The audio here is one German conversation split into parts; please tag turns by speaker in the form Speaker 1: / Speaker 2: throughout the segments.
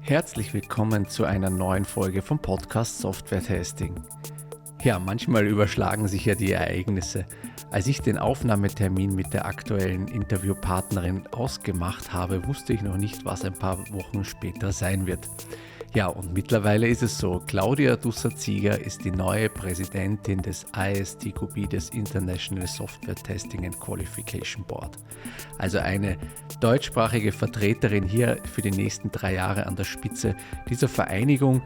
Speaker 1: Herzlich willkommen zu einer neuen Folge vom Podcast Software Testing. Ja, manchmal überschlagen sich ja die Ereignisse. Als ich den Aufnahmetermin mit der aktuellen Interviewpartnerin ausgemacht habe, wusste ich noch nicht, was ein paar Wochen später sein wird. Ja, und mittlerweile ist es so, Claudia Dusser-Zieger ist die neue Präsidentin des ISTQB, des International Software Testing and Qualification Board. Also eine deutschsprachige Vertreterin hier für die nächsten 3 Jahre an der Spitze dieser Vereinigung,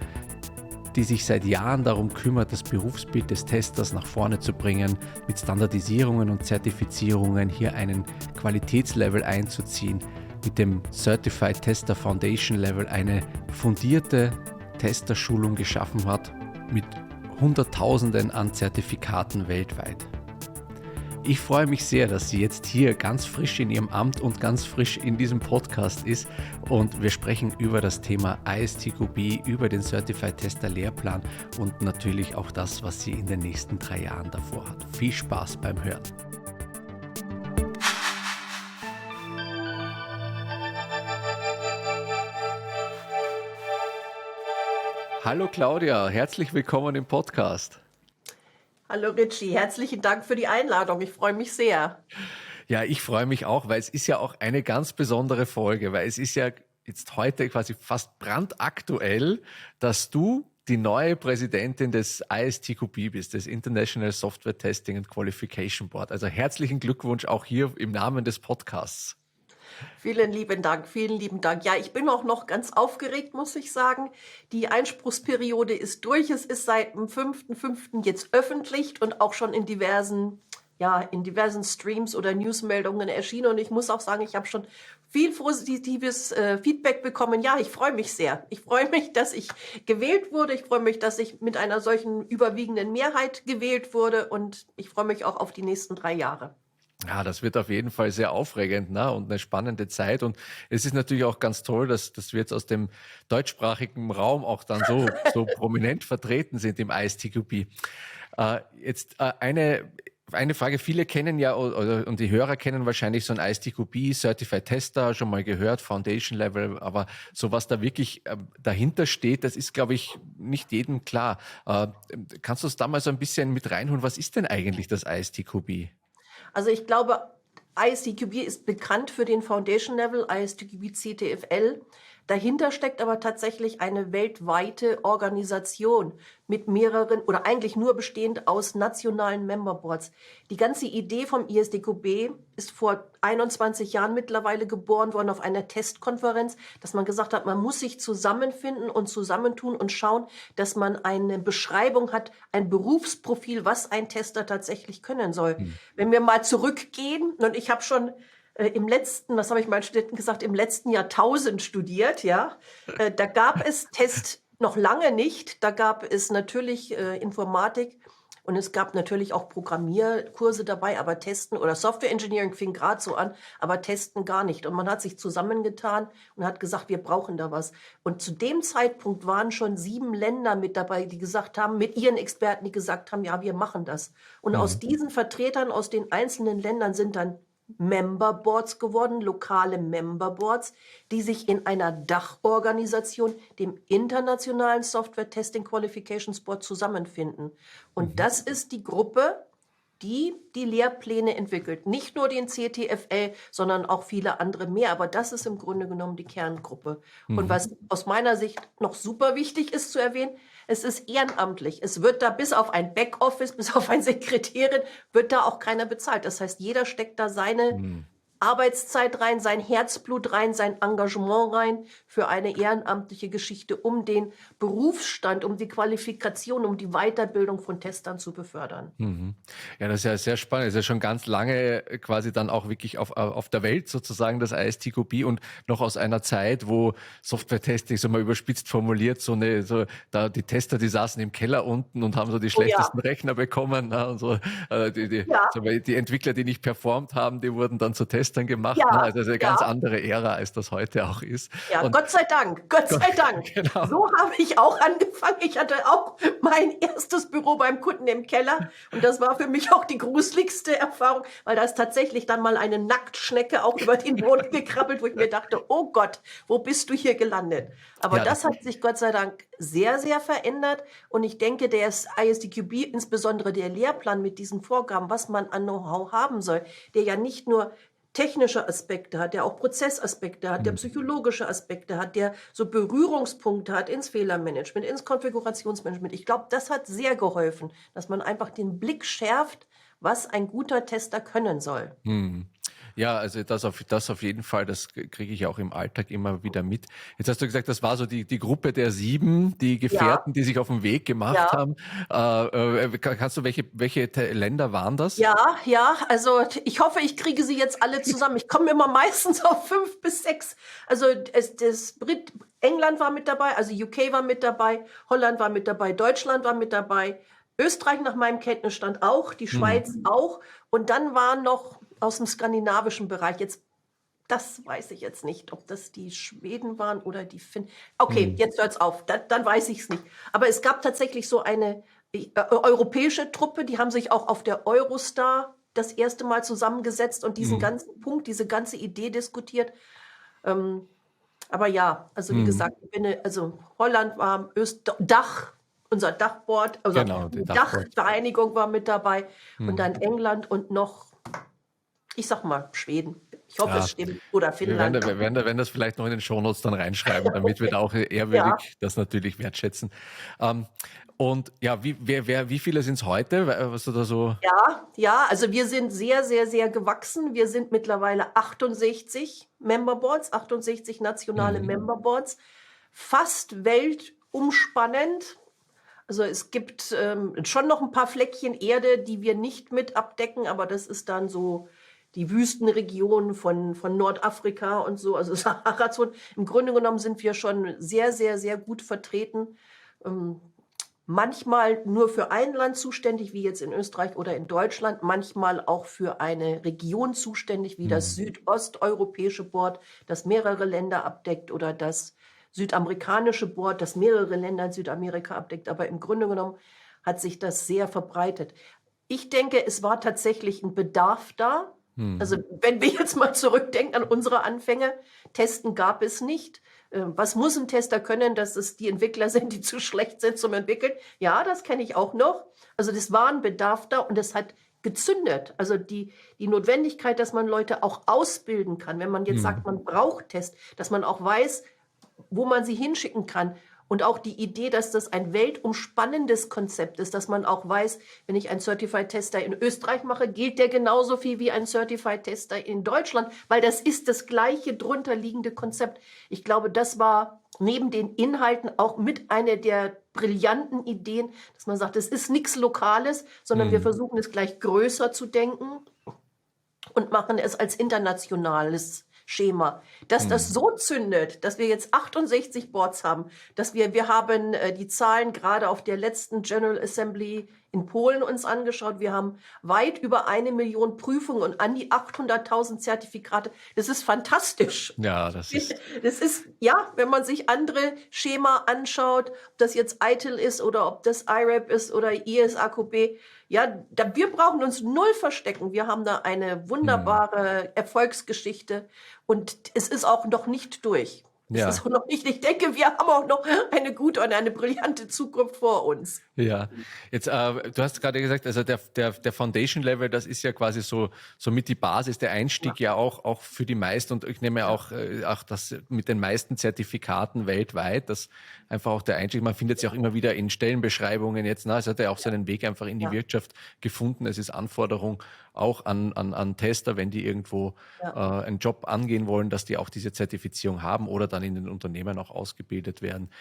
Speaker 1: die sich seit Jahren darum kümmert, das Berufsbild des Testers nach vorne zu bringen, mit Standardisierungen und Zertifizierungen hier einen Qualitätslevel einzuziehen, mit dem Certified Tester Foundation Level eine fundierte Testerschulung geschaffen hat, mit Hunderttausenden an Zertifikaten weltweit. Ich freue mich sehr, dass sie jetzt hier ganz frisch in ihrem Amt und ganz frisch in diesem Podcast ist und wir sprechen über das Thema ISTQB, über den Certified Tester Lehrplan und natürlich auch das, was sie in den nächsten 3 Jahren davor hat. Viel Spaß beim Hören. Hallo Claudia, herzlich willkommen im Podcast.
Speaker 2: Hallo Richie, herzlichen Dank für die Einladung. Ich freue mich sehr.
Speaker 1: Ja, ich freue mich auch, weil es ist ja auch eine ganz besondere Folge, weil es ist ja jetzt heute quasi fast brandaktuell, dass du die neue Präsidentin des ISTQB bist, des International Software Testing and Qualification Board. Also herzlichen Glückwunsch auch hier im Namen des Podcasts.
Speaker 2: Vielen lieben Dank, vielen lieben Dank. Ja, ich bin auch noch ganz aufgeregt, muss ich sagen. Die Einspruchsperiode ist durch. Es ist seit dem 5.5. jetzt öffentlich und auch schon in diversen Streams oder Newsmeldungen erschienen. Und ich muss auch sagen, ich habe schon viel positives Feedback bekommen. Ja, ich freue mich sehr. Ich freue mich, dass ich gewählt wurde. Ich freue mich, dass ich mit einer solchen überwiegenden Mehrheit gewählt wurde. Und ich freue mich auch auf die nächsten 3 Jahre.
Speaker 1: Ja, das wird auf jeden Fall sehr aufregend, ne? Und eine spannende Zeit. Und es ist natürlich auch ganz toll, dass wir jetzt aus dem deutschsprachigen Raum auch dann so prominent vertreten sind im ISTQB. Eine Frage, viele kennen ja, und die Hörer kennen wahrscheinlich so ein ISTQB, Certified Tester, schon mal gehört, Foundation Level, aber so was da wirklich dahinter steht, das ist, glaube ich, nicht jedem klar. Kannst du uns da mal so ein bisschen mit reinholen? Was ist denn eigentlich das ISTQB?
Speaker 2: Also ich glaube, ISTQB ist bekannt für den Foundation Level, ISTQB CTFL. Dahinter steckt aber tatsächlich eine weltweite Organisation mit mehreren oder eigentlich nur bestehend aus nationalen Memberboards. Die ganze Idee vom ISTQB ist vor 21 Jahren mittlerweile geboren worden auf einer Testkonferenz, dass man gesagt hat, man muss sich zusammenfinden und zusammentun und schauen, dass man eine Beschreibung hat, ein Berufsprofil, was ein Tester tatsächlich können soll. Wenn wir mal zurückgehen, und ich habe schon im letzten, was habe ich meinen Studenten gesagt, im letzten Jahrtausend studiert, ja. Da gab es Test noch lange nicht. Da gab es natürlich Informatik und es gab natürlich auch Programmierkurse dabei, aber Testen oder Software Engineering fing gerade so an, aber Testen gar nicht. Und man hat sich zusammengetan und hat gesagt, wir brauchen da was. Und zu dem Zeitpunkt waren schon 7 Länder mit dabei, die gesagt haben, mit ihren Experten, die gesagt haben, ja, wir machen das. Und aus diesen Vertretern aus den einzelnen Ländern sind dann Memberboards geworden, lokale Memberboards, die sich in einer Dachorganisation, dem Internationalen Software Testing Qualifications Board, zusammenfinden. Und das ist die Gruppe, die die Lehrpläne entwickelt. Nicht nur den CTFL, sondern auch viele andere mehr. Aber das ist im Grunde genommen die Kerngruppe. Und was aus meiner Sicht noch super wichtig ist zu erwähnen, es ist ehrenamtlich. Es wird da bis auf ein Backoffice, bis auf eine Sekretärin, wird da auch keiner bezahlt. Das heißt, jeder steckt da seine Arbeitszeit rein, sein Herzblut rein, sein Engagement rein für eine ehrenamtliche Geschichte, um den Berufsstand, um die Qualifikation, um die Weiterbildung von Testern zu befördern.
Speaker 1: Ja, das ist ja sehr spannend. Das ist ja schon ganz lange quasi dann auch wirklich auf der Welt sozusagen das ISTQB und noch aus einer Zeit, wo Software-Testing, so mal überspitzt formuliert, da die Tester, die saßen im Keller unten und haben so die schlechtesten Rechner bekommen, und so, die Entwickler, die nicht performt haben, die wurden dann zu Testern gestern gemacht. Ne?
Speaker 2: Ja,
Speaker 1: Also eine ganz
Speaker 2: ja.
Speaker 1: andere Ära, als das heute auch ist.
Speaker 2: Ja,
Speaker 1: Und
Speaker 2: Gott sei Dank, Gott sei Dank.
Speaker 1: genau.
Speaker 2: So habe ich auch angefangen. Ich hatte auch mein erstes Büro beim Kunden im Keller und das war für mich auch die gruseligste Erfahrung, weil da ist tatsächlich dann mal eine Nacktschnecke auch über den Boden gekrabbelt, wo ich mir dachte, oh Gott, wo bist du hier gelandet? Aber
Speaker 1: Ja,
Speaker 2: das hat sich Gott sei Dank sehr, sehr verändert und ich denke, der ISTQB, insbesondere der Lehrplan mit diesen Vorgaben, was man an Know-how haben soll, der ja nicht nur technische Aspekte hat, der auch Prozessaspekte hat, der psychologische Aspekte hat, der so Berührungspunkte hat ins Fehlermanagement, ins Konfigurationsmanagement. Ich glaube, das hat sehr geholfen, dass man einfach den Blick schärft, was ein guter Tester können soll.
Speaker 1: Ja, also das auf jeden Fall, das kriege ich auch im Alltag immer wieder mit. Jetzt hast du gesagt, das war so die Gruppe der 7, die Gefährten, die sich auf den Weg gemacht
Speaker 2: Ja.
Speaker 1: haben. Kannst du, welche Länder waren das?
Speaker 2: Ja, also ich hoffe, ich kriege sie jetzt alle zusammen. Ich komme immer meistens auf 5 bis 6. Also England war mit dabei, also UK war mit dabei, Holland war mit dabei, Deutschland war mit dabei, Österreich nach meinem Kenntnisstand auch, die Schweiz auch. Und dann waren noch aus dem skandinavischen Bereich jetzt, das weiß ich jetzt nicht, ob das die Schweden waren oder die Finnen. Okay, jetzt hört's auf, dann weiß ich es nicht. Aber es gab tatsächlich so eine europäische Truppe, die haben sich auch auf der Eurostar das erste Mal zusammengesetzt und diesen ganzen Punkt, diese ganze Idee diskutiert. Aber ja, also wie gesagt, also Holland war Dach, unser Dachboard, also
Speaker 1: Genau, die
Speaker 2: die
Speaker 1: Dachboard.
Speaker 2: Dachvereinigung war mit dabei und dann England und noch, ich sag mal, Schweden. Ich hoffe,
Speaker 1: Ja.
Speaker 2: es stimmt. Oder
Speaker 1: Wir werden,
Speaker 2: Finnland.
Speaker 1: wir werden das vielleicht noch in den Shownotes dann reinschreiben, damit wir da auch ehrwürdig das natürlich wertschätzen. Und ja, wie viele sind es heute? Was du da so?
Speaker 2: Ja, also wir sind sehr, sehr, sehr gewachsen. Wir sind mittlerweile 68 Memberboards, 68 nationale Memberboards, fast weltumspannend. Also es gibt schon noch ein paar Fleckchen Erde, die wir nicht mit abdecken, aber das ist dann so die Wüstenregion von Nordafrika und so, also Sahara-Zone. Im Grunde genommen sind wir schon sehr, sehr, sehr gut vertreten. Manchmal nur für ein Land zuständig, wie jetzt in Österreich oder in Deutschland, manchmal auch für eine Region zuständig, wie das südosteuropäische Board, das mehrere Länder abdeckt, oder das südamerikanische Board, das mehrere Länder in Südamerika abdeckt. Aber im Grunde genommen hat sich das sehr verbreitet. Ich denke, es war tatsächlich ein Bedarf da. Also wenn wir jetzt mal zurückdenken an unsere Anfänge, Testen gab es nicht. Was muss ein Tester können, dass es die Entwickler sind, die zu schlecht sind zum Entwickeln? Ja, das kenne ich auch noch. Also das war ein Bedarf da und es hat gezündet. Also die Notwendigkeit, dass man Leute auch ausbilden kann, wenn man jetzt sagt, man braucht Test, dass man auch weiß, wo man sie hinschicken kann. Und auch die Idee, dass das ein weltumspannendes Konzept ist, dass man auch weiß, wenn ich einen Certified Tester in Österreich mache, gilt der genauso viel wie ein Certified Tester in Deutschland, weil das ist das gleiche drunterliegende Konzept. Ich glaube, das war neben den Inhalten auch mit einer der brillanten Ideen, dass man sagt, es ist nichts Lokales, sondern wir versuchen es gleich größer zu denken und machen es als internationales Schema, dass das so zündet, dass wir jetzt 68 Boards haben, dass wir haben die Zahlen gerade auf der letzten General Assembly in Polen uns angeschaut. Wir haben weit über 1 Million Prüfungen und an die 800.000 Zertifikate. Das ist fantastisch.
Speaker 1: Ja, das ist.
Speaker 2: Das ist, ja, wenn man sich andere Schema anschaut, ob das jetzt ITIL ist oder ob das IRAP ist oder ISAQB, ja, wir brauchen uns null verstecken. Wir haben da eine wunderbare Erfolgsgeschichte und es ist auch noch nicht durch.
Speaker 1: Ja.
Speaker 2: Es ist auch noch nicht, ich denke, wir haben auch noch eine gute und eine brillante Zukunft vor uns.
Speaker 1: Ja, jetzt, du hast gerade gesagt, also der Foundation Level, das ist ja quasi so mit die Basis, der Einstieg ja auch für die meisten, und ich nehme auch das mit den meisten Zertifikaten weltweit, das einfach auch der Einstieg, man findet sich auch immer wieder in Stellenbeschreibungen jetzt, es hat ja auch seinen Weg einfach in die Wirtschaft gefunden, es ist Anforderung auch an Tester, wenn die irgendwo einen Job angehen wollen, dass die auch diese Zertifizierung haben oder dann in den Unternehmen auch ausgebildet werden.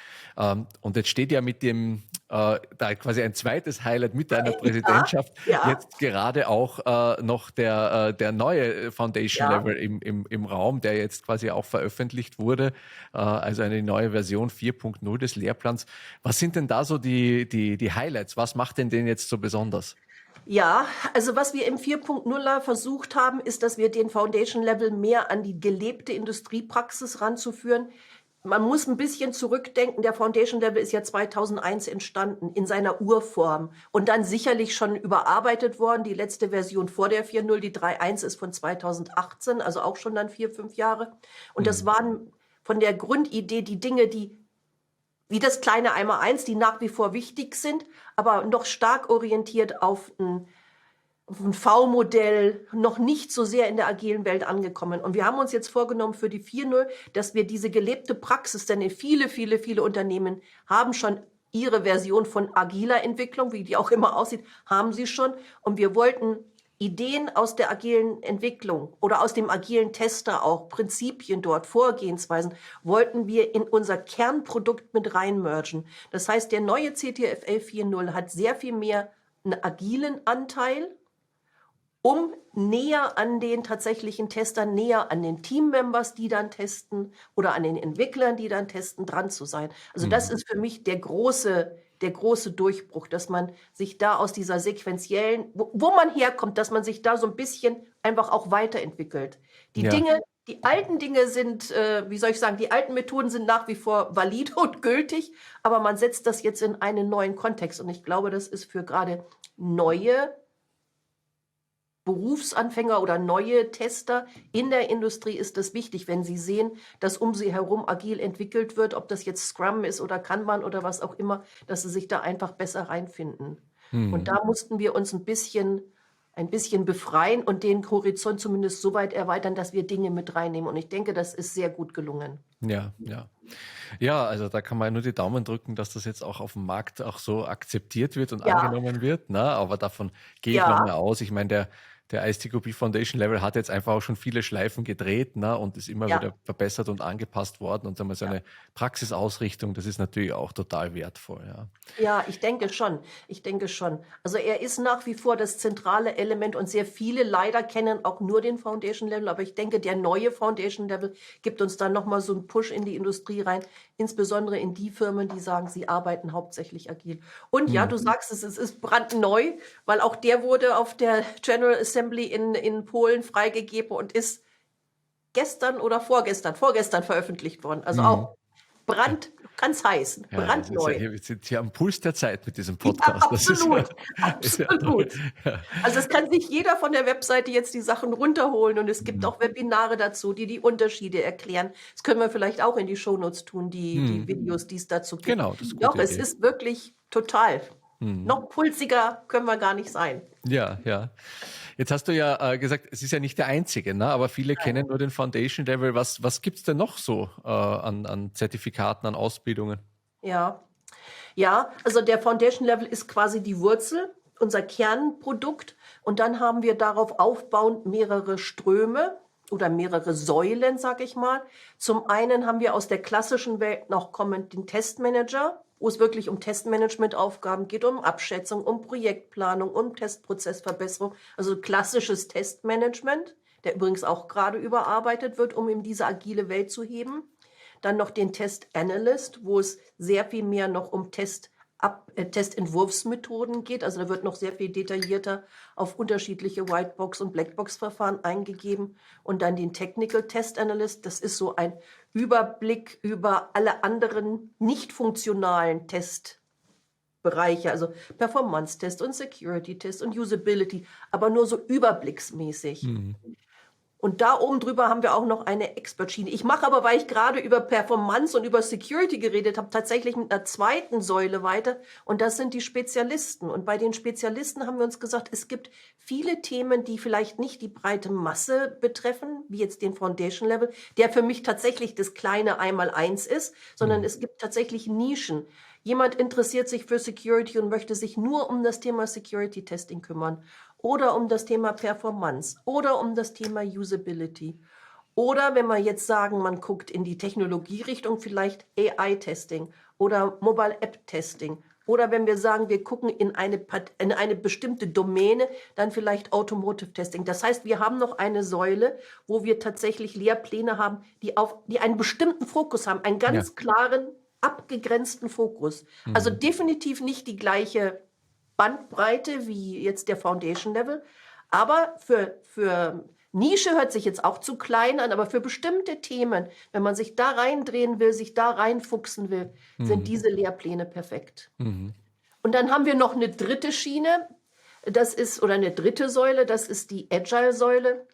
Speaker 1: Und jetzt steht ja mit dem, da quasi ein zweites Highlight mit deiner Präsidentschaft, jetzt gerade auch noch der neue Foundation Level im Raum, der jetzt quasi auch veröffentlicht wurde, also eine neue Version 4.0 des Lehrplans. Was sind denn da so die Highlights? Was macht denn den jetzt so besonders?
Speaker 2: Ja, also was wir im 4.0er versucht haben, ist, dass wir den Foundation Level mehr an die gelebte Industriepraxis ranzuführen. Man muss ein bisschen zurückdenken. Der Foundation Level ist ja 2001 entstanden in seiner Urform und dann sicherlich schon überarbeitet worden. Die letzte Version vor der 4.0, die 3.1, ist von 2018, also auch schon dann 4, 5 Jahre. Und das
Speaker 1: Mhm.
Speaker 2: waren von der Grundidee die Dinge, die wie das kleine Einmaleins, die nach wie vor wichtig sind, aber noch stark orientiert auf ein V-Modell, noch nicht so sehr in der agilen Welt angekommen. Und wir haben uns jetzt vorgenommen für die 4.0, dass wir diese gelebte Praxis, denn viele Unternehmen haben schon ihre Version von agiler Entwicklung, wie die auch immer aussieht, haben sie schon. Und wir wollten Ideen aus der agilen Entwicklung oder aus dem agilen Tester auch, Prinzipien dort, Vorgehensweisen, wollten wir in unser Kernprodukt mit reinmergen. Das heißt, der neue CTFL 4.0 hat sehr viel mehr einen agilen Anteil, um näher an den tatsächlichen Testern, näher an den Teammembers, die dann testen, oder an den Entwicklern, die dann testen, dran zu sein. Also das
Speaker 1: Mhm.
Speaker 2: ist für mich der große Durchbruch, dass man sich da aus dieser sequentiellen, wo man herkommt, dass man sich da so ein bisschen einfach auch weiterentwickelt. Die
Speaker 1: Ja.
Speaker 2: Dinge, die alten Dinge sind, wie soll ich sagen, die alten Methoden sind nach wie vor valide und gültig, aber man setzt das jetzt in einen neuen Kontext. Und ich glaube, das ist für gerade neue Berufsanfänger oder neue Tester in der Industrie ist es wichtig, wenn sie sehen, dass um sie herum agil entwickelt wird, ob das jetzt Scrum ist oder Kanban oder was auch immer, dass sie sich da einfach besser reinfinden. Und
Speaker 1: Mhm.
Speaker 2: da mussten wir uns ein bisschen befreien und den Horizont zumindest so weit erweitern, dass wir Dinge mit reinnehmen. Und ich denke, das ist sehr gut gelungen.
Speaker 1: Ja, ja. Ja, also da kann man nur die Daumen drücken, dass das jetzt auch auf dem Markt auch so akzeptiert wird und
Speaker 2: Ja,
Speaker 1: angenommen wird. Ne? Aber davon gehe ich
Speaker 2: ja,
Speaker 1: nochmal aus. Ich meine, der ISTQB Foundation Level hat jetzt einfach auch schon viele Schleifen gedreht, ne? Und ist immer
Speaker 2: ja.
Speaker 1: wieder verbessert und angepasst worden. Und sagen wir, so eine Praxisausrichtung, das ist natürlich auch total wertvoll. Ja.
Speaker 2: Ja, ich denke schon. Ich denke schon. Also er ist nach wie vor das zentrale Element und sehr viele leider kennen auch nur den Foundation Level. Aber ich denke, der neue Foundation Level gibt uns dann nochmal so einen Push in die Industrie rein, insbesondere in die Firmen, die sagen, sie arbeiten hauptsächlich agil. Und ja,
Speaker 1: Hm.
Speaker 2: du sagst es, es ist brandneu, weil auch der wurde auf der General Assembly in Polen freigegeben und ist vorgestern veröffentlicht worden. Also
Speaker 1: Hm.
Speaker 2: auch ganz heiß,
Speaker 1: Ja, es ist ja
Speaker 2: brandneu.
Speaker 1: hier, wir sind hier am Puls der Zeit mit diesem
Speaker 2: Ja,
Speaker 1: Podcast. Das ist ja,
Speaker 2: absolut,
Speaker 1: ist ja,
Speaker 2: absolut.
Speaker 1: ja.
Speaker 2: Also es kann sich jeder von der Webseite jetzt die Sachen runterholen und es gibt
Speaker 1: Hm.
Speaker 2: auch Webinare dazu, die die Unterschiede erklären. Das können wir vielleicht auch in die Shownotes tun, die
Speaker 1: Hm.
Speaker 2: Videos, die es dazu gibt.
Speaker 1: Genau, das ist eine
Speaker 2: Doch,
Speaker 1: gute
Speaker 2: es
Speaker 1: Idee.
Speaker 2: ist wirklich total.
Speaker 1: Hm.
Speaker 2: Noch pulsiger können wir gar nicht sein.
Speaker 1: Ja, ja. Jetzt hast du ja gesagt, es ist ja nicht der einzige, ne? Aber viele
Speaker 2: Nein.
Speaker 1: kennen nur den Foundation Level. Was gibt es denn noch so an Zertifikaten, an Ausbildungen?
Speaker 2: Ja. Ja, also der Foundation Level ist quasi die Wurzel, unser Kernprodukt. Und dann haben wir darauf aufbauend mehrere Ströme oder mehrere Säulen, sag ich mal. Zum einen haben wir aus der klassischen Welt noch kommend den Testmanager, wo es wirklich um Testmanagementaufgaben geht, um Abschätzung, um Projektplanung, um Testprozessverbesserung. Also klassisches Testmanagement, der übrigens auch gerade überarbeitet wird, um in diese agile Welt zu heben. Dann noch den Test Analyst, wo es sehr viel mehr noch um Testentwurfsmethoden geht. Also da wird noch sehr viel detaillierter auf unterschiedliche Whitebox- und Blackbox-Verfahren eingegeben. Und dann den Technical Test Analyst. Das ist so ein Überblick über alle anderen nicht funktionalen Testbereiche, also Performance-Test und Security-Test und Usability, aber nur so überblicksmäßig.
Speaker 1: Hm.
Speaker 2: Und da oben drüber haben wir auch noch eine Expert-Schiene. Ich mache aber, weil ich gerade über Performance und über Security geredet habe, tatsächlich mit einer zweiten Säule weiter. Und das sind die Spezialisten. Und bei den Spezialisten haben wir uns gesagt, es gibt viele Themen, die vielleicht nicht die breite Masse betreffen, wie jetzt den Foundation Level, der für mich tatsächlich das kleine Einmaleins ist, sondern
Speaker 1: Hm.
Speaker 2: es gibt tatsächlich Nischen. Jemand interessiert sich für Security und möchte sich nur um das Thema Security Testing kümmern oder um das Thema Performance oder um das Thema Usability. Oder wenn wir jetzt sagen, man guckt in die Technologierichtung, vielleicht AI-Testing oder Mobile App-Testing. Oder wenn wir sagen, wir gucken in eine bestimmte Domäne, dann vielleicht Automotive Testing. Das heißt, wir haben noch eine Säule, wo wir tatsächlich Lehrpläne haben, die einen bestimmten Fokus haben, einen
Speaker 1: Ja.
Speaker 2: ganz klaren, abgegrenzten Fokus. Also
Speaker 1: Hm.
Speaker 2: definitiv nicht die gleiche Bandbreite wie jetzt der Foundation Level. Aber für Nische hört sich jetzt auch zu klein an, aber für bestimmte Themen, wenn man sich da reindrehen will, sich da reinfuchsen will, sind diese Lehrpläne perfekt. Und dann haben wir noch eine dritte Schiene, oder eine dritte Säule, das ist die Agile-Säule.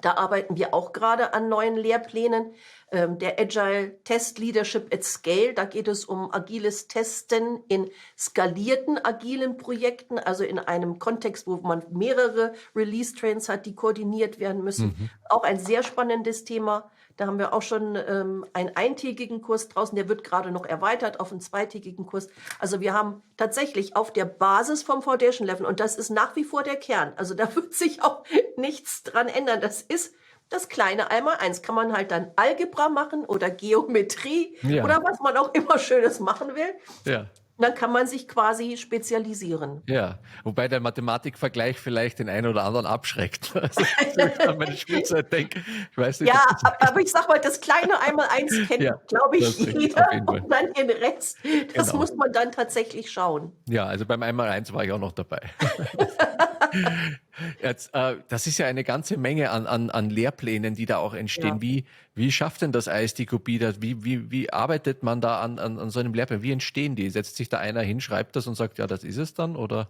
Speaker 2: Da arbeiten wir auch gerade an neuen Lehrplänen. Der Agile Test Leadership at Scale, da geht es um agiles Testen in skalierten agilen Projekten, also in einem Kontext, wo man mehrere Release-Trains hat, die koordiniert werden müssen. Auch ein sehr spannendes Thema. Da haben wir auch schon einen eintägigen Kurs draußen, der wird gerade noch erweitert auf einen zweitägigen Kurs. Also wir haben tatsächlich auf der Basis vom Foundation Level, und das ist nach wie vor der Kern, also da wird sich auch nichts dran ändern, das ist das kleine Einmaleins. Kann man halt dann Algebra machen oder Geometrie oder was man auch immer Schönes machen will.
Speaker 1: Ja.
Speaker 2: Und dann kann man sich quasi spezialisieren.
Speaker 1: Ja, wobei der Mathematikvergleich vielleicht den einen oder anderen abschreckt. Also, wenn ich an meine Schulzeit denke, ich weiß nicht.
Speaker 2: Ja, aber ich sag mal, das kleine Einmaleins kennt, glaube ich, jeder. Und dann den Rest, das muss man dann tatsächlich schauen.
Speaker 1: Ja, also beim Einmaleins war ich auch noch dabei. Jetzt, das ist ja eine ganze Menge an Lehrplänen, die da auch entstehen.
Speaker 2: Ja.
Speaker 1: Wie schafft denn das ISTQB das? Wie arbeitet man da an so einem Lehrplan? Wie entstehen die? Setzt sich da einer hin, schreibt das und sagt, ja, das ist es dann, oder?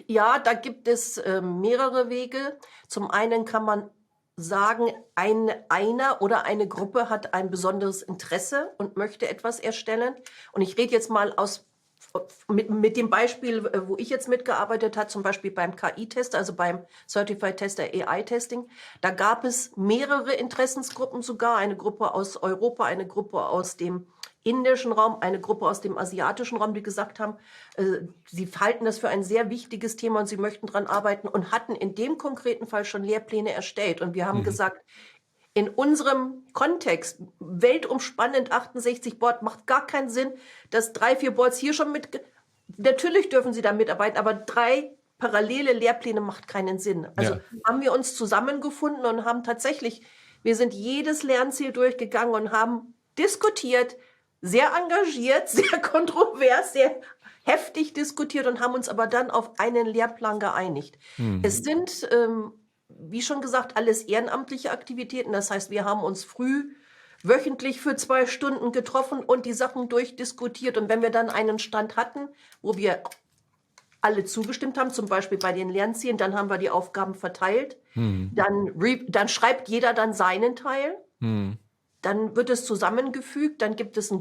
Speaker 2: Ja, da gibt es mehrere Wege. Zum einen kann man sagen, einer oder eine Gruppe hat ein besonderes Interesse und möchte etwas erstellen. Und ich rede jetzt mal mit dem Beispiel, wo ich jetzt mitgearbeitet habe, zum Beispiel beim KI-Test, also beim Certified Tester AI-Testing. Da gab es mehrere Interessensgruppen sogar, eine Gruppe aus Europa, eine Gruppe aus dem indischen Raum, eine Gruppe aus dem asiatischen Raum, die gesagt haben, sie halten das für ein sehr wichtiges Thema und sie möchten daran arbeiten und hatten in dem konkreten Fall schon Lehrpläne erstellt. Und wir haben gesagt, in unserem Kontext, weltumspannend 68 Board, macht gar keinen Sinn, dass 3, 4 Boards hier schon natürlich dürfen sie da mitarbeiten, aber 3 parallele Lehrpläne macht keinen Sinn. Also haben wir uns zusammengefunden und haben tatsächlich, wir sind jedes Lernziel durchgegangen und haben diskutiert, sehr engagiert, sehr kontrovers, sehr heftig diskutiert und haben uns aber dann auf einen Lehrplan geeinigt. Es sind, wie schon gesagt, alles ehrenamtliche Aktivitäten. Das heißt, wir haben uns wöchentlich für 2 Stunden getroffen und die Sachen durchdiskutiert. Und wenn wir dann einen Stand hatten, wo wir alle zugestimmt haben, zum Beispiel bei den Lernzielen, dann haben wir die Aufgaben verteilt. Dann schreibt jeder dann seinen Teil. Dann wird es zusammengefügt. Dann gibt es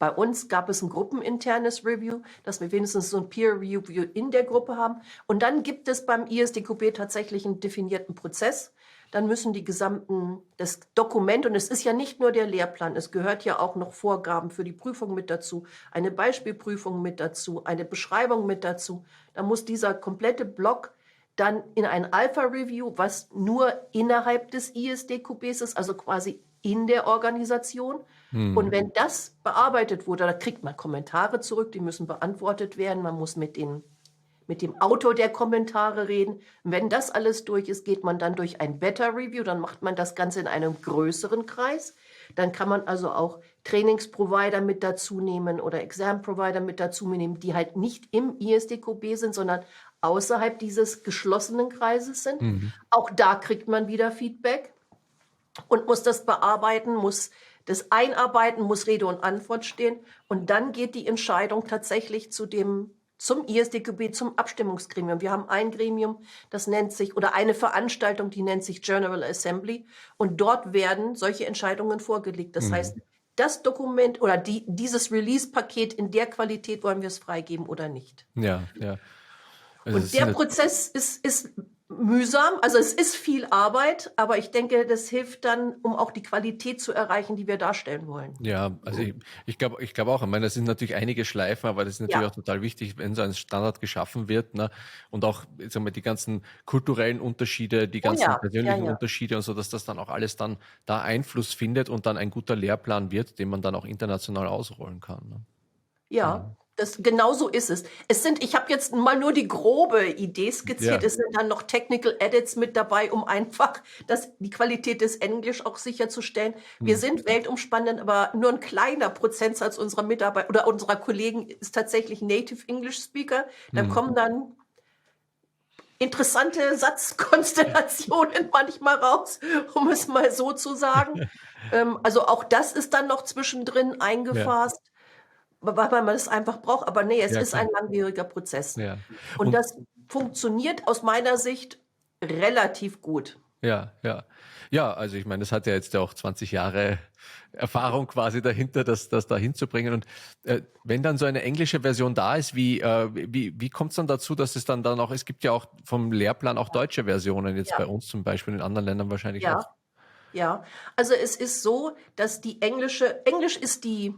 Speaker 2: bei uns gab es ein gruppeninternes Review, dass wir wenigstens so ein Peer-Review in der Gruppe haben. Und dann gibt es beim ISTQB tatsächlich einen definierten Prozess. Dann müssen das Dokument, und es ist ja nicht nur der Lehrplan, es gehört ja auch noch Vorgaben für die Prüfung mit dazu, eine Beispielprüfung mit dazu, eine Beschreibung mit dazu. Da muss dieser komplette Block dann in ein Alpha-Review, was nur innerhalb des ISDQBs ist, also quasi in der Organisation. Und wenn das bearbeitet wurde, da kriegt man Kommentare zurück, die müssen beantwortet werden. Man muss mit dem Autor der Kommentare reden. Und wenn das alles durch ist, geht man dann durch ein Beta-Review, dann macht man das Ganze in einem größeren Kreis. Dann kann man also auch Trainingsprovider mit dazu nehmen oder Exam-Provider mit dazu nehmen, die halt nicht im ISDQB sind, sondern außerhalb dieses geschlossenen Kreises sind. Auch da kriegt man wieder Feedback und muss das bearbeiten, muss das einarbeiten, muss Rede und Antwort stehen. Und dann geht die Entscheidung tatsächlich zum ISDQB, zum Abstimmungsgremium. Wir haben ein Gremium, das nennt sich, oder eine Veranstaltung, die nennt sich General Assembly. Und dort werden solche Entscheidungen vorgelegt. Das heißt, das Dokument oder dieses Release-Paket in der Qualität wollen wir es freigeben oder nicht.
Speaker 1: Ja. Also
Speaker 2: und der Prozess ist mühsam, also es ist viel Arbeit, aber ich denke, das hilft dann, um auch die Qualität zu erreichen, die wir darstellen wollen.
Speaker 1: Ja, also ich glaube auch, ich meine, das sind natürlich einige Schleifen, aber das ist natürlich auch total wichtig, wenn so ein Standard geschaffen wird, ne? Und auch, sagen wir, die ganzen kulturellen Unterschiede, die ganzen persönlichen Unterschiede und so, dass das dann auch alles dann da Einfluss findet und dann ein guter Lehrplan wird, den man dann auch international ausrollen kann. Ne?
Speaker 2: Ja, Genau so ist es. Ich habe jetzt mal nur die grobe Idee skizziert.
Speaker 1: Ja.
Speaker 2: Es sind dann noch Technical Edits mit dabei, um einfach die Qualität des Englisch auch sicherzustellen. Wir
Speaker 1: Hm.
Speaker 2: sind weltumspannend, aber nur ein kleiner Prozentsatz unserer Mitarbeiter oder unserer Kollegen ist tatsächlich Native English Speaker. Da
Speaker 1: Hm.
Speaker 2: kommen dann interessante Satzkonstellationen manchmal raus, um es mal so zu sagen. Also auch das ist dann noch zwischendrin
Speaker 1: Ja,
Speaker 2: eingefasst, weil man es einfach braucht. Aber nee, es
Speaker 1: ja,
Speaker 2: ist ein
Speaker 1: klar.
Speaker 2: langwieriger Prozess.
Speaker 1: Ja.
Speaker 2: Und
Speaker 1: Und
Speaker 2: das funktioniert aus meiner Sicht relativ gut.
Speaker 1: ja, ja. Ja, also ich meine, das hat ja jetzt ja auch 20 Jahre Erfahrung quasi dahinter, das da hinzubringen. Und wenn dann so eine englische Version da ist, wie kommt es dann dazu, dass es dann auch, es gibt ja auch vom Lehrplan auch deutsche Versionen, jetzt bei
Speaker 2: Ja,
Speaker 1: uns zum Beispiel, in anderen Ländern wahrscheinlich auch.
Speaker 2: ja, ja. Also es ist so, dass Englisch ist die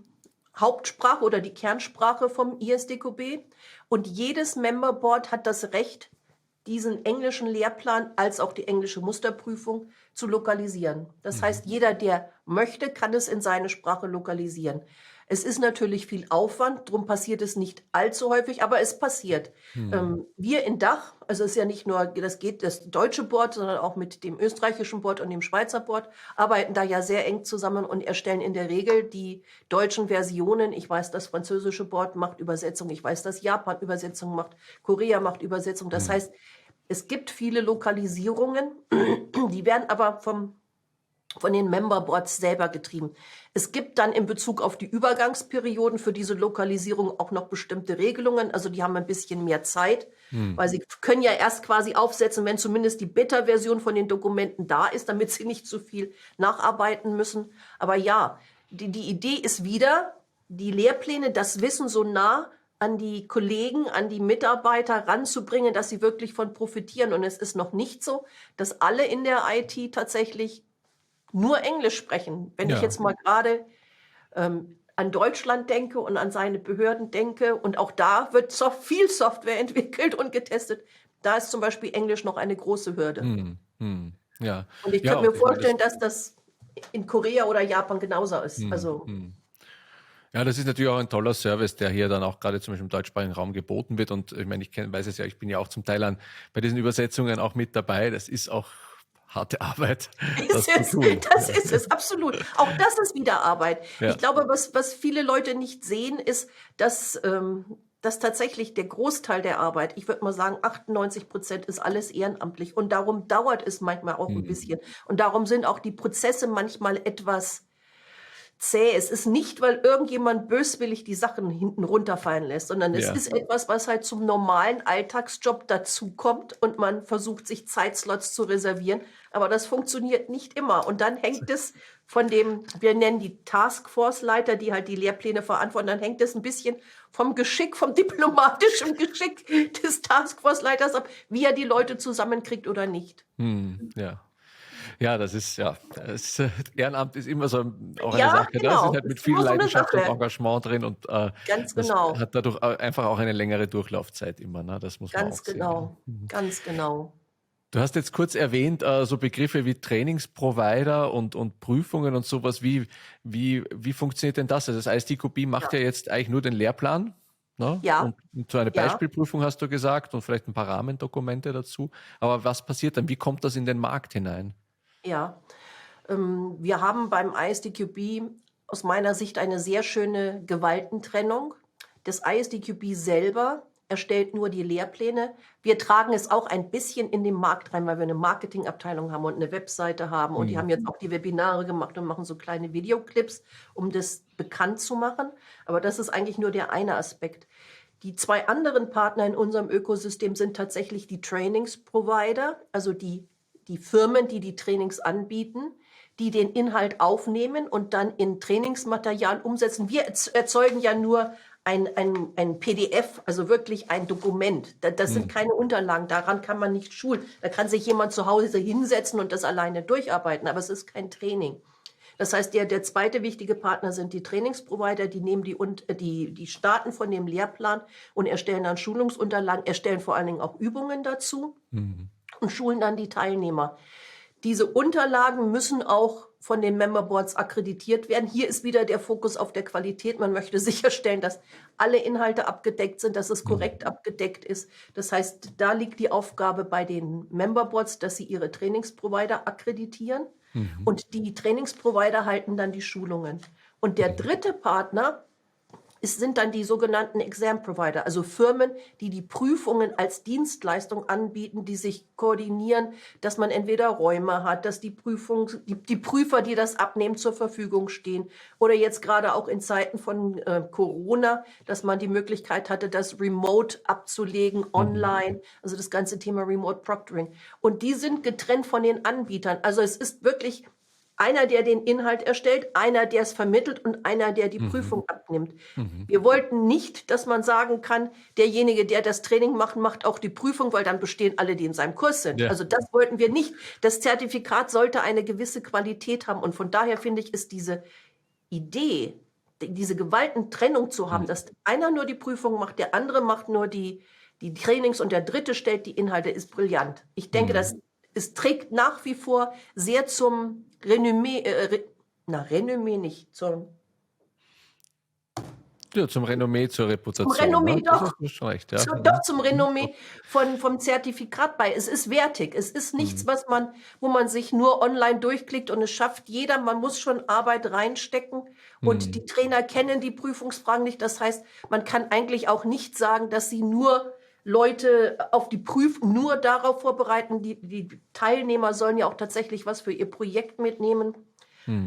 Speaker 2: Hauptsprache oder die Kernsprache vom ISDQB und jedes Memberboard hat das Recht, diesen englischen Lehrplan als auch die englische Musterprüfung zu lokalisieren. Das
Speaker 1: Mhm.
Speaker 2: heißt, jeder, der möchte, kann es in seine Sprache lokalisieren. Es ist natürlich viel Aufwand, darum passiert es nicht allzu häufig, aber es passiert.
Speaker 1: Hm.
Speaker 2: Wir in Dach, also es ist ja nicht nur, das geht das deutsche Board, sondern auch mit dem österreichischen Board und dem Schweizer Board, arbeiten da ja sehr eng zusammen und erstellen in der Regel die deutschen Versionen. Ich weiß, das französische Board macht Übersetzung, ich weiß, dass Japan Übersetzung macht, Korea macht Übersetzung. Das
Speaker 1: Hm.
Speaker 2: heißt, es gibt viele Lokalisierungen, die werden aber von den Memberboards selber getrieben. Es gibt dann in Bezug auf die Übergangsperioden für diese Lokalisierung auch noch bestimmte Regelungen. Also die haben ein bisschen mehr Zeit,
Speaker 1: Hm.
Speaker 2: weil sie können ja erst quasi aufsetzen, wenn zumindest die Beta-Version von den Dokumenten da ist, damit sie nicht zu viel nacharbeiten müssen. Aber ja, die Idee ist wieder, die Lehrpläne, das Wissen so nah an die Kollegen, an die Mitarbeiter ranzubringen, dass sie wirklich von profitieren. Und es ist noch nicht so, dass alle in der IT tatsächlich nur Englisch sprechen. Wenn ich
Speaker 1: Ja.
Speaker 2: jetzt mal gerade an Deutschland denke und an seine Behörden denke, und auch da wird viel Software entwickelt und getestet, da ist zum Beispiel Englisch noch eine große Hürde.
Speaker 1: Hm. Hm. Ja.
Speaker 2: Und ich
Speaker 1: Ja,
Speaker 2: könnte
Speaker 1: und
Speaker 2: mir
Speaker 1: ich meine,
Speaker 2: vorstellen, dass das in Korea oder Japan genauso ist.
Speaker 1: hm.
Speaker 2: Also
Speaker 1: Hm. Ja, das ist natürlich auch ein toller Service, der hier dann auch gerade zum Beispiel im deutschsprachigen Raum geboten wird. Und ich meine, weiß es ja, ich bin ja auch zum Teil bei diesen Übersetzungen auch mit dabei. Das ist auch harte Arbeit, das zu tun.
Speaker 2: Das ist es, absolut. Auch das ist wieder Arbeit.
Speaker 1: Ja.
Speaker 2: Ich glaube, was viele Leute nicht sehen, ist, dass tatsächlich der Großteil der Arbeit, ich würde mal sagen 98% ist alles ehrenamtlich. Und darum dauert es manchmal auch ein
Speaker 1: Hm.
Speaker 2: bisschen. Und darum sind auch die Prozesse manchmal etwas zäh. Es ist nicht, weil irgendjemand böswillig die Sachen hinten runterfallen lässt, sondern es
Speaker 1: Ja.
Speaker 2: ist etwas, was halt zum normalen Alltagsjob dazukommt und man versucht, sich Zeitslots zu reservieren. Aber das funktioniert nicht immer. Und dann hängt es von dem, wir nennen die Taskforce-Leiter, die halt die Lehrpläne verantworten, dann hängt es ein bisschen vom Geschick, vom diplomatischen Geschick des Taskforce-Leiters ab, wie er die Leute zusammenkriegt oder nicht.
Speaker 1: Hm. Ja. Ja, Ehrenamt ist immer so auch eine
Speaker 2: Ja,
Speaker 1: Sache. Da ist
Speaker 2: genau.
Speaker 1: halt mit
Speaker 2: Ist
Speaker 1: viel
Speaker 2: immer so eine
Speaker 1: Leidenschaft und
Speaker 2: Sache.
Speaker 1: Engagement drin und
Speaker 2: Ganz
Speaker 1: das
Speaker 2: genau.
Speaker 1: hat dadurch einfach auch eine längere Durchlaufzeit immer. Ne? Das muss man auch
Speaker 2: Ganz
Speaker 1: sehen. Ja.
Speaker 2: genau. Ganz genau.
Speaker 1: Du hast jetzt kurz erwähnt, so Begriffe wie Trainingsprovider und Prüfungen und sowas. Wie funktioniert denn das? Also das ISTQB macht ja jetzt eigentlich nur den Lehrplan. Ne?
Speaker 2: Ja,
Speaker 1: Und so eine
Speaker 2: ja,
Speaker 1: Beispielprüfung hast du gesagt und vielleicht ein paar Rahmendokumente dazu. Aber was passiert dann? Wie kommt das in den Markt hinein?
Speaker 2: ja. Wir haben beim ISDQB aus meiner Sicht eine sehr schöne Gewaltentrennung. Das ISDQB selber erstellt nur die Lehrpläne. Wir tragen es auch ein bisschen in den Markt rein, weil wir eine Marketingabteilung haben und eine Webseite haben. Und die
Speaker 1: Hm.
Speaker 2: haben jetzt auch die Webinare gemacht und machen so kleine Videoclips, um das bekannt zu machen. Aber das ist eigentlich nur der eine Aspekt. Die zwei anderen Partner in unserem Ökosystem sind tatsächlich die Trainingsprovider, also die Firmen, die die Trainings anbieten, die den Inhalt aufnehmen und dann in Trainingsmaterial umsetzen. Wir erzeugen ja nur ein PDF, also wirklich ein Dokument. Das sind
Speaker 1: Hm.
Speaker 2: keine Unterlagen, daran kann man nicht schulen. Da kann sich jemand zu Hause hinsetzen und das alleine durcharbeiten, aber es ist kein Training. Das heißt, der zweite wichtige Partner sind die Trainingsprovider, die nehmen die starten von dem Lehrplan und erstellen dann Schulungsunterlagen, erstellen vor allen Dingen auch Übungen dazu
Speaker 1: Hm.
Speaker 2: und schulen dann die Teilnehmer. diese Unterlagen müssen auch von den Memberboards akkreditiert werden. Hier ist wieder der Fokus auf der Qualität. Man möchte sicherstellen, dass alle Inhalte abgedeckt sind, dass es korrekt abgedeckt ist. Das heißt, da liegt die Aufgabe bei den Memberboards, dass sie ihre Trainingsprovider akkreditieren. Und die Trainingsprovider halten dann die Schulungen. Und der dritte Partner sind dann die sogenannten Exam Provider, also Firmen, die die Prüfungen als Dienstleistung anbieten, die sich koordinieren, dass man entweder Räume hat, dass die Prüfer, die das abnehmen, zur Verfügung stehen. Oder jetzt gerade auch in Zeiten von Corona, dass man die Möglichkeit hatte, das remote abzulegen, online, also das ganze Thema Remote Proctoring. Und die sind getrennt von den Anbietern. Also es ist wirklich einer, der den Inhalt erstellt, einer, der es vermittelt und einer, der die Prüfung abnimmt. Wir wollten nicht, dass man sagen kann, derjenige, der das Training macht, macht auch die Prüfung, weil dann bestehen alle, die in seinem Kurs sind.
Speaker 1: Ja.
Speaker 2: Also das wollten wir nicht. Das Zertifikat sollte eine gewisse Qualität haben. Und von daher finde ich, ist diese Idee, diese Gewaltentrennung zu haben, dass einer nur die Prüfung macht, der andere macht nur die Trainings und der dritte stellt die Inhalte, ist brillant. Ich denke, es trägt nach wie vor sehr zum Renommee, Renommee nicht,
Speaker 1: zum Renommee, zur Reputation.
Speaker 2: Zum Renommee,
Speaker 1: ne?
Speaker 2: doch.
Speaker 1: Das hast du schon recht, ja.
Speaker 2: Doch zum Renommee vom Zertifikat bei. Es ist wertig. Es ist nichts, wo man sich nur online durchklickt und es schafft jeder. Man muss schon Arbeit reinstecken und die Trainer kennen die Prüfungsfragen nicht. Das heißt, man kann eigentlich auch nicht sagen, dass sie nur Leute auf die Prüfung nur darauf vorbereiten. Die Teilnehmer sollen ja auch tatsächlich was für ihr Projekt mitnehmen.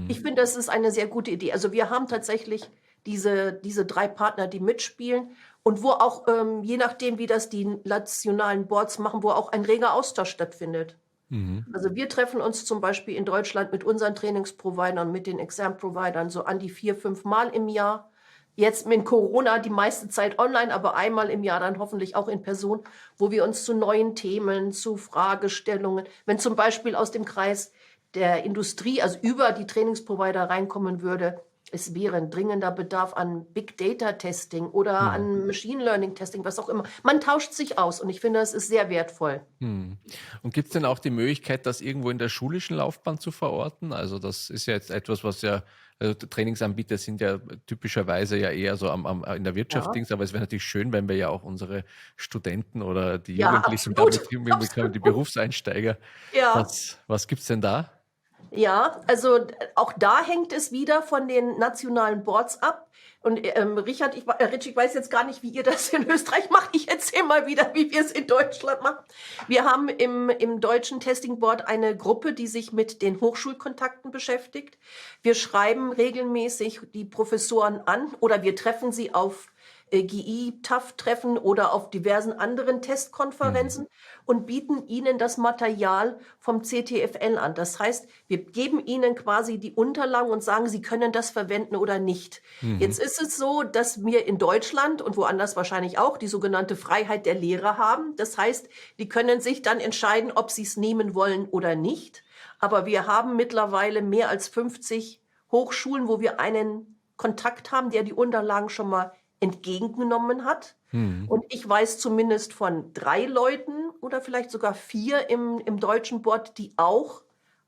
Speaker 2: Ich finde, das ist eine sehr gute Idee. Also wir haben tatsächlich diese 3 Partner, die mitspielen und wo auch, je nachdem, wie das die nationalen Boards machen, wo auch ein reger Austausch stattfindet. Also wir treffen uns zum Beispiel in Deutschland mit unseren Trainingsprovidern, mit den Exam-Providern so an die 4-5 Mal im Jahr. Jetzt mit Corona die meiste Zeit online, aber einmal im Jahr dann hoffentlich auch in Person, wo wir uns zu neuen Themen, zu Fragestellungen, wenn zum Beispiel aus dem Kreis der Industrie, also über die Trainingsprovider reinkommen würde, es wäre ein dringender Bedarf an Big Data Testing oder an Machine Learning Testing, was auch immer. Man tauscht sich aus und ich finde, das ist sehr wertvoll.
Speaker 1: Und gibt es denn auch die Möglichkeit, das irgendwo in der schulischen Laufbahn zu verorten? Also das ist ja jetzt etwas, was ja, also Trainingsanbieter sind ja typischerweise ja eher so in der Wirtschaft, aber es wäre natürlich schön, wenn wir ja auch unsere Studenten oder die Jugendlichen damit bekommen, die Berufseinsteiger.
Speaker 2: Ja.
Speaker 1: Was gibt es denn da?
Speaker 2: Ja, also auch da hängt es wieder von den nationalen Boards ab. Und Rich, ich weiß jetzt gar nicht, wie ihr das in Österreich macht. Ich erzähle mal wieder, wie wir es in Deutschland machen. Wir haben im deutschen Testing Board eine Gruppe, die sich mit den Hochschulkontakten beschäftigt. Wir schreiben regelmäßig die Professoren an oder wir treffen sie auf GI, TAF-Treffen oder auf diversen anderen Testkonferenzen und bieten ihnen das Material vom CTFL an. Das heißt, wir geben ihnen quasi die Unterlagen und sagen, sie können das verwenden oder nicht. Jetzt ist es so, dass wir in Deutschland und woanders wahrscheinlich auch die sogenannte Freiheit der Lehrer haben. Das heißt, die können sich dann entscheiden, ob sie es nehmen wollen oder nicht. Aber wir haben mittlerweile mehr als 50 Hochschulen, wo wir einen Kontakt haben, der die Unterlagen schon mal entgegengenommen hat. Und ich weiß zumindest von 3 Leuten oder vielleicht sogar 4 im deutschen Board, die auch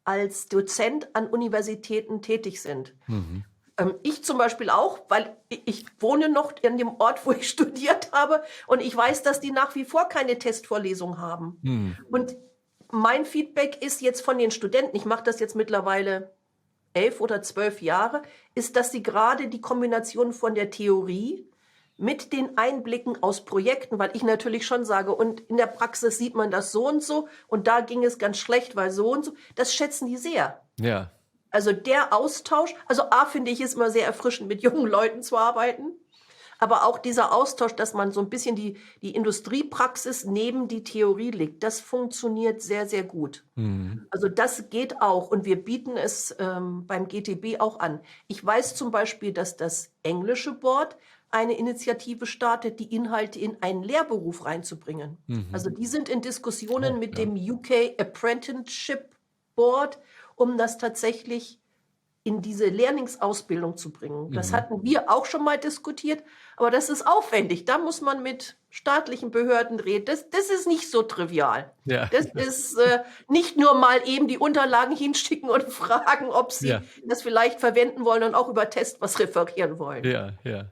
Speaker 2: als Dozent an Universitäten tätig sind. Ich zum Beispiel auch, weil ich wohne noch in dem Ort, wo ich studiert habe und ich weiß, dass die nach wie vor keine Testvorlesung haben. Und mein Feedback ist jetzt von den Studenten, ich mache das jetzt mittlerweile 11 oder 12 Jahre, ist, dass sie gerade die Kombination von der Theorie mit den Einblicken aus Projekten, weil ich natürlich schon sage, und in der Praxis sieht man das so und da ging es ganz schlecht, weil so und so, das schätzen die sehr.
Speaker 1: Ja.
Speaker 2: Also der Austausch, also finde ich es immer sehr erfrischend, mit jungen Leuten zu arbeiten, aber auch dieser Austausch, dass man so ein bisschen die Industriepraxis neben die Theorie legt, das funktioniert sehr, sehr gut. Also das geht auch und wir bieten es beim GTB auch an. Ich weiß zum Beispiel, dass das englische Board eine Initiative startet, die Inhalte in einen Lehrberuf reinzubringen. Also die sind in Diskussionen mit dem UK Apprenticeship Board, um das tatsächlich in diese Lehrlingsausbildung zu bringen. Das hatten wir auch schon mal diskutiert, aber das ist aufwendig. Da muss man mit staatlichen Behörden reden. Das ist nicht so trivial.
Speaker 1: Ja,
Speaker 2: Das ist nicht nur mal eben die Unterlagen hinschicken und fragen, ob sie
Speaker 1: ja,
Speaker 2: das vielleicht verwenden wollen und auch über Test was referieren wollen.
Speaker 1: ja, ja.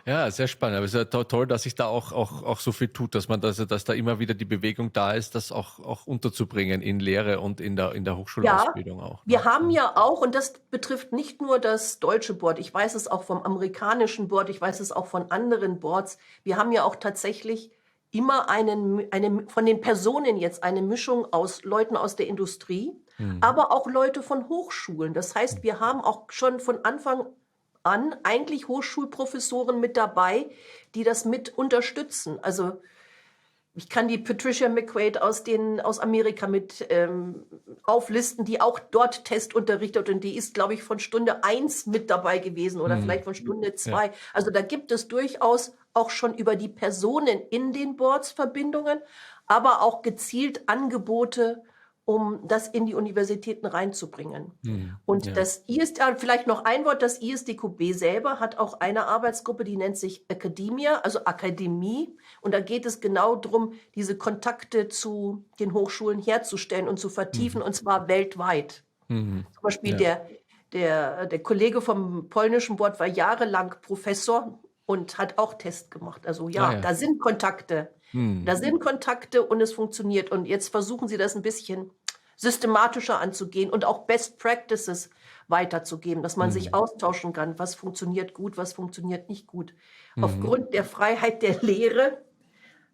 Speaker 1: Ja, sehr spannend. Aber es ist ja toll, dass sich da auch so viel tut, dass dass da immer wieder die Bewegung da ist, das auch unterzubringen in Lehre und in der
Speaker 2: Ja,
Speaker 1: Hochschulausbildung auch. Ne?
Speaker 2: wir haben ja auch, und das betrifft nicht nur das deutsche Board, ich weiß es auch vom amerikanischen Board, ich weiß es auch von anderen Boards, wir haben ja auch tatsächlich immer von den Personen jetzt eine Mischung aus Leuten aus der Industrie, aber auch Leute von Hochschulen. Das heißt, wir haben auch schon von Anfang an eigentlich Hochschulprofessoren mit dabei, die das mit unterstützen. Also ich kann die Patricia McQuaid aus Amerika mit auflisten, die auch dort Test unterrichtet und die ist, glaube ich, von Stunde 1 mit dabei gewesen oder vielleicht von Stunde 2.
Speaker 1: Ja.
Speaker 2: Also da gibt es durchaus auch schon über die Personen in den Boards Verbindungen, aber auch gezielt Angebote, um das in die Universitäten reinzubringen. Und
Speaker 1: Ja.
Speaker 2: das vielleicht noch ein Wort, das ISDQB selber hat auch eine Arbeitsgruppe, die nennt sich Academia, also Akademie. Und da geht es genau darum, diese Kontakte zu den Hochschulen herzustellen und zu vertiefen, und zwar weltweit. Zum Beispiel
Speaker 1: Ja.
Speaker 2: der Kollege vom polnischen Board war jahrelang Professor und hat auch Test gemacht. Also ja,
Speaker 1: Ja.
Speaker 2: da sind Kontakte. Da sind Kontakte und es funktioniert. Und jetzt versuchen sie das ein bisschen systematischer anzugehen und auch Best Practices weiterzugeben, dass man sich austauschen kann, was funktioniert gut, was funktioniert nicht gut. Aufgrund der Freiheit der Lehre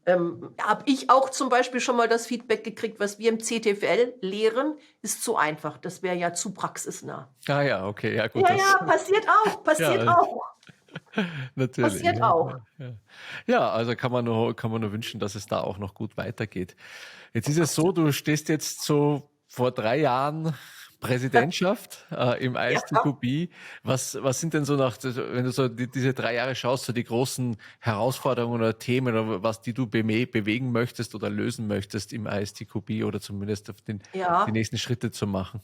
Speaker 2: habe ich auch zum Beispiel schon mal das Feedback gekriegt, was wir im CTFL lehren, ist zu einfach. Das wäre ja zu praxisnah.
Speaker 1: Ah ja, okay, ja gut.
Speaker 2: Ja, passiert
Speaker 1: Ja,
Speaker 2: auch.
Speaker 1: natürlich.
Speaker 2: Passiert auch.
Speaker 1: Ja, also kann man nur wünschen, dass es da auch noch gut weitergeht. Jetzt ist es so, du stehst jetzt so vor 3 Jahren Präsidentschaft im ISTQB. Was sind denn so wenn du so diese 3 Jahre schaust, so die großen Herausforderungen oder Themen oder die du bewegen möchtest oder lösen möchtest im ISTQB oder zumindest auf die nächsten Schritte zu machen?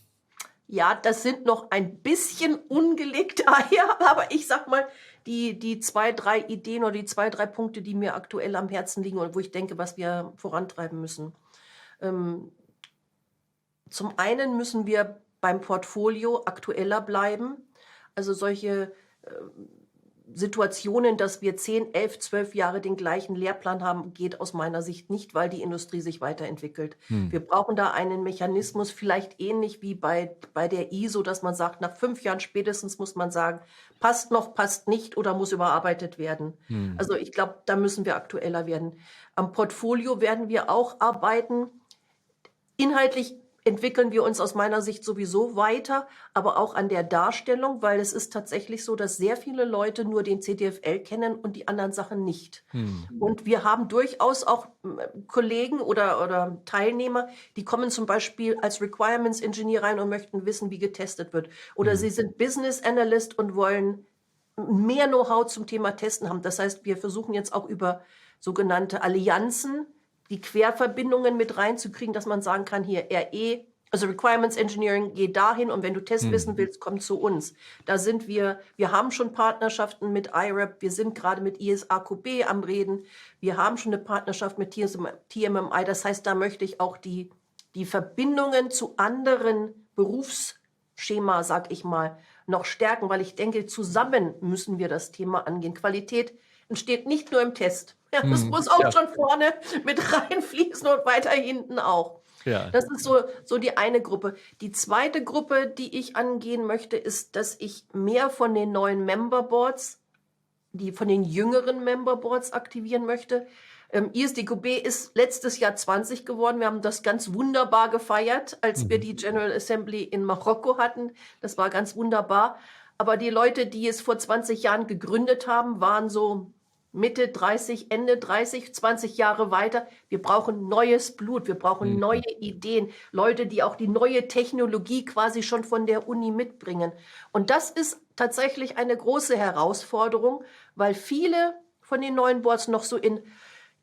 Speaker 2: Ja, das sind noch ein bisschen ungelegte Eier, aber ich sag mal, die 2, 3 Ideen oder die 2, 3 Punkte, die mir aktuell am Herzen liegen und wo ich denke, was wir vorantreiben müssen. Zum einen müssen wir beim Portfolio aktueller bleiben. Also solche Situationen, dass wir 10, 11, 12 Jahre den gleichen Lehrplan haben, geht aus meiner Sicht nicht, weil die Industrie sich weiterentwickelt. Wir brauchen da einen Mechanismus, vielleicht ähnlich wie bei der ISO, dass man sagt, nach 5 Jahren spätestens muss man sagen, passt noch, passt nicht oder muss überarbeitet werden. Also ich glaube, da müssen wir aktueller werden. Am Portfolio werden wir auch arbeiten. Inhaltlich entwickeln wir uns aus meiner Sicht sowieso weiter, aber auch an der Darstellung, weil es ist tatsächlich so, dass sehr viele Leute nur den CTFL kennen und die anderen Sachen nicht. Und wir haben durchaus auch Kollegen oder Teilnehmer, die kommen zum Beispiel als Requirements Engineer rein und möchten wissen, wie getestet wird. Oder sie sind Business Analyst und wollen mehr Know-how zum Thema Testen haben. Das heißt, wir versuchen jetzt auch über sogenannte Allianzen die Querverbindungen mit reinzukriegen, dass man sagen kann, hier RE, also Requirements Engineering, geh dahin und wenn du Test wissen willst, komm zu uns. Da sind wir haben schon Partnerschaften mit IRAP, wir sind gerade mit ISAQB am Reden, wir haben schon eine Partnerschaft mit TMMI, das heißt, da möchte ich auch die Verbindungen zu anderen Berufsschema, sag ich mal, noch stärken, weil ich denke, zusammen müssen wir das Thema angehen. Qualität entsteht nicht nur im Test. Ja, das muss auch schon vorne mit reinfließen und weiter hinten auch.
Speaker 1: Ja.
Speaker 2: Das ist so die eine Gruppe. Die zweite Gruppe, die ich angehen möchte, ist, dass ich mehr von den neuen Memberboards, von den jüngeren Memberboards aktivieren möchte. ISDQB ist letztes Jahr 20 geworden. Wir haben das ganz wunderbar gefeiert, als wir die General Assembly in Marokko hatten. Das war ganz wunderbar. Aber die Leute, die es vor 20 Jahren gegründet haben, waren so Mitte 30, Ende 30, 20 Jahre weiter. Wir brauchen neues Blut, wir brauchen neue Ideen, Leute, die auch die neue Technologie quasi schon von der Uni mitbringen. Und das ist tatsächlich eine große Herausforderung, weil viele von den neuen Boards noch so in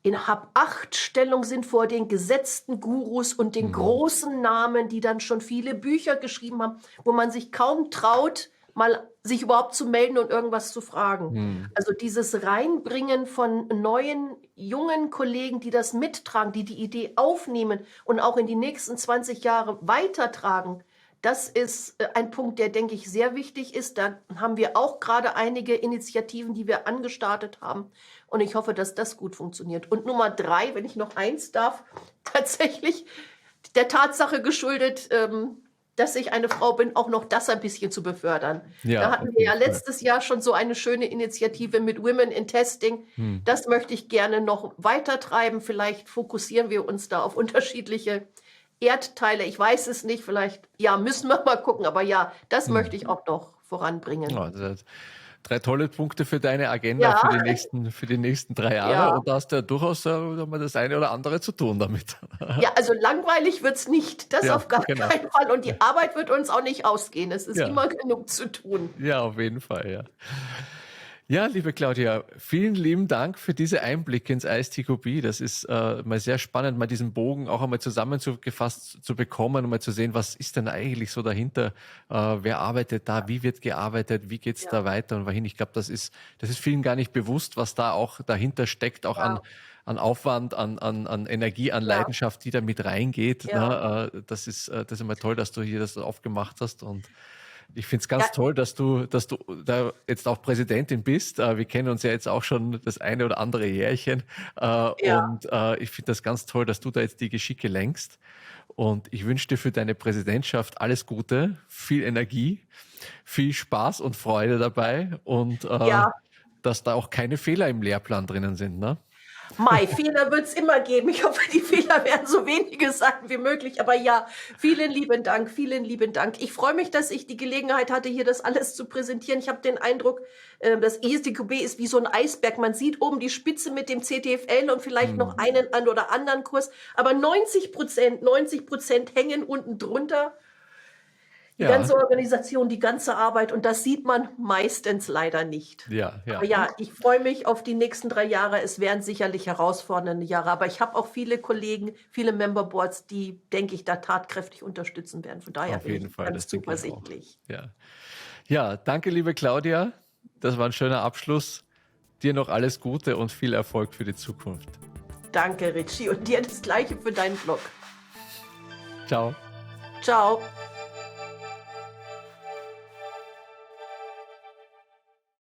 Speaker 2: in Hab-Acht-Stellung sind vor den gesetzten Gurus und den großen Namen, die dann schon viele Bücher geschrieben haben, wo man sich kaum traut, mal sich überhaupt zu melden und irgendwas zu fragen. Also dieses Reinbringen von neuen, jungen Kollegen, die das mittragen, die die Idee aufnehmen und auch in die nächsten 20 Jahre weitertragen, das ist ein Punkt, der, denke ich, sehr wichtig ist. Da haben wir auch gerade einige Initiativen, die wir angestartet haben. Und ich hoffe, dass das gut funktioniert. Und Nummer 3, wenn ich noch eins darf, tatsächlich der Tatsache geschuldet, dass ich eine Frau bin, auch noch das ein bisschen zu befördern.
Speaker 1: Ja,
Speaker 2: Da hatten
Speaker 1: auf
Speaker 2: wir ja
Speaker 1: jeden Fall.
Speaker 2: letztes Jahr schon so eine schöne Initiative mit Women in Testing. Das möchte ich gerne noch weitertreiben. Vielleicht fokussieren wir uns da auf unterschiedliche Erdteile. Ich weiß es nicht, vielleicht, ja, müssen wir mal gucken. Aber ja, das möchte ich auch noch voranbringen.
Speaker 1: Ja, das heißt, 3 tolle Punkte für deine Agenda
Speaker 2: Ja,
Speaker 1: für die nächsten 3 Jahre.
Speaker 2: ja.
Speaker 1: Und da hast du ja durchaus mal das eine oder andere zu tun damit.
Speaker 2: Ja, also langweilig wird's nicht. Das
Speaker 1: Ja,
Speaker 2: auf gar
Speaker 1: genau.
Speaker 2: keinen Fall. Und die Arbeit wird uns auch nicht ausgehen. Es ist
Speaker 1: Ja.
Speaker 2: immer genug zu tun.
Speaker 1: Ja, auf jeden Fall, ja. Ja, liebe Claudia, vielen lieben Dank für diese Einblicke ins ISTQB. Das ist mal sehr spannend, mal diesen Bogen auch einmal zusammengefasst zu bekommen und mal zu sehen, was ist denn eigentlich so dahinter, wer arbeitet da, wie wird gearbeitet, wie geht's da weiter und wohin. Ich glaube, das ist vielen gar nicht bewusst, was da auch dahinter steckt, auch an Aufwand, an Energie, an Leidenschaft, die da mit reingeht.
Speaker 2: Ja.
Speaker 1: Ne? Das ist immer toll, dass du hier das aufgemacht hast und ich finde es ganz
Speaker 2: Ja.
Speaker 1: toll, dass du da jetzt auch Präsidentin bist. Wir kennen uns ja jetzt auch schon das eine oder andere Jährchen. Und ich finde das ganz toll, dass du da jetzt die Geschicke lenkst. Und ich wünsche dir für deine Präsidentschaft alles Gute, viel Energie, viel Spaß und Freude dabei und
Speaker 2: Ja.
Speaker 1: dass da auch keine Fehler im Lehrplan drinnen sind. Ne?
Speaker 2: Mai, Fehler wird es immer geben. Ich hoffe, die Fehler werden so wenige sein wie möglich. Aber ja, vielen lieben Dank, vielen lieben Dank. Ich freue mich, dass ich die Gelegenheit hatte, hier das alles zu präsentieren. Ich habe den Eindruck, das ISTQB ist wie so ein Eisberg. Man sieht oben die Spitze mit dem CTFL und vielleicht noch einen oder anderen Kurs. Aber 90% hängen unten drunter. Die ganze Organisation, die ganze Arbeit und das sieht man meistens leider nicht.
Speaker 1: Ja.
Speaker 2: Aber ja, ich freue mich auf die nächsten 3 Jahre. Es werden sicherlich herausfordernde Jahre, aber ich habe auch viele Kollegen, viele Memberboards, die, denke ich, da tatkräftig unterstützen werden. Von daher
Speaker 1: Auf
Speaker 2: bin
Speaker 1: jeden
Speaker 2: ich
Speaker 1: Fall,
Speaker 2: ganz
Speaker 1: das denke ich auch.
Speaker 2: zuversichtlich.
Speaker 1: Ja, danke, liebe Claudia. Das war ein schöner Abschluss. Dir noch alles Gute und viel Erfolg für die Zukunft.
Speaker 2: Danke, Richie. Und dir das Gleiche für deinen Blog.
Speaker 1: Ciao.
Speaker 2: Ciao.